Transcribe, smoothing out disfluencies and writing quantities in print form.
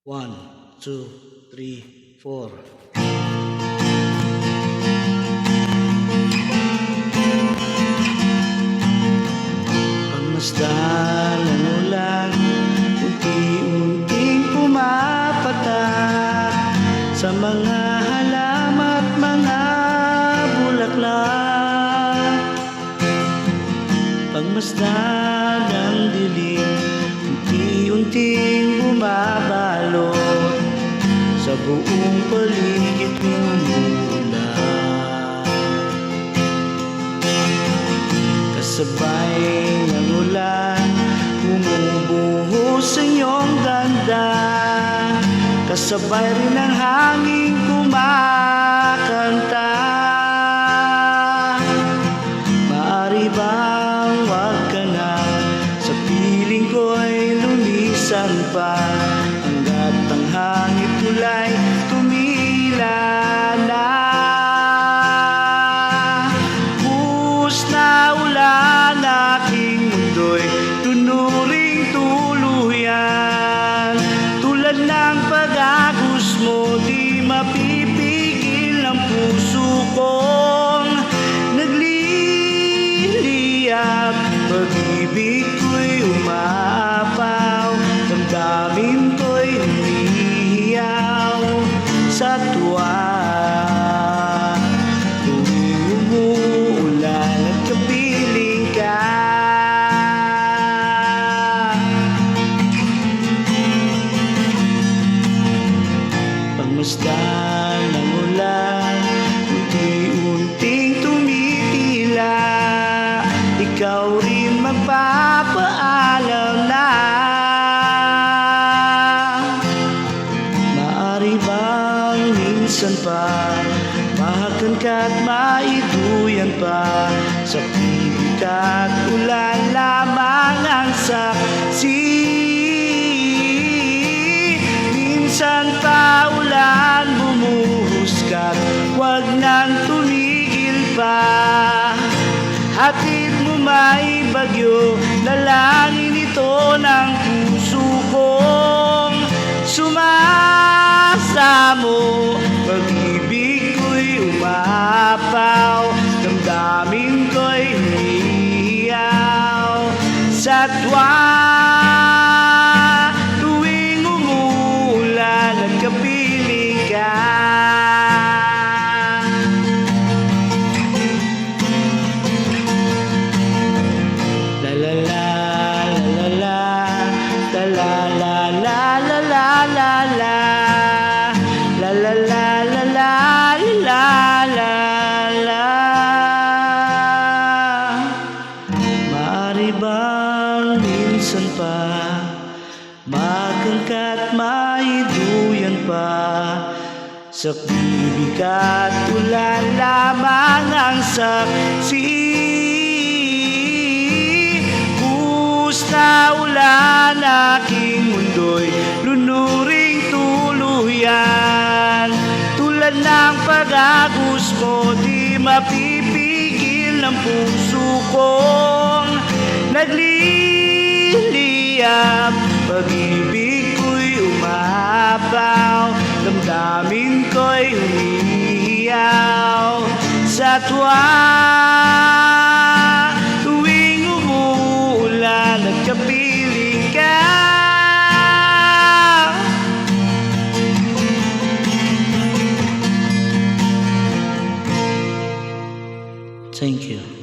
1, 2, 3, 4. Pagmasdan ng ulan, unti-unting pumapatak sa mga halaman at mga bulaklak. Pagmasdan ng dilim, unti-unting bumabalot sa buong paligid ng ulan. Kasabay ng ulan, bumubuhos sa iyong ganda. Kasabay rin ng hangin kumakanta. Maaari bang wag ka na, sa piling ko'y lumisan pa, hanggat ang hangin tulay tumila na. Buhos na ulan, aking mundo'y tunuring tuluyan. Tulad ng pag-agos mo, di mapipigil ang puso kong nagliliyap. Pag-ibig ko'y umaapaw, damdamin ko'y umihiyaw sa tuwa. Tuwing umuulan at kapiling ka, pagmasdan ng ulan, unti-unting tumitila. Ikaw rin magpapaalam na. Maaari bang minsan pa mahagan ka at maiduyan pa, sa piling at ulan lamang ang saksi. Minsan pa ulan bumuhos ka't wag nang tumigil pa. Hatid mo may bagyo, lalangin ito ng puso kong sumasamo. Pag-ibig ko'y umapaw, damdamin ko'y umiiyaw sa tuwa. Tuwing umuulan at kapiling ka, maaari bang minsan pa magangkat maiduyan pa, sa bibig at ulan lamang ang saksi. Buhos na ulan, aking mundo'y lunuring tuluyan. Tulad ng pag-agos mo, di mapipigil ang puso kong nagliliyap. Pag-ibig ko'y umapaw, damdamin ko'y umihiyaw sa tuwa. Tuwing umuulan at kapiling ka, thank you.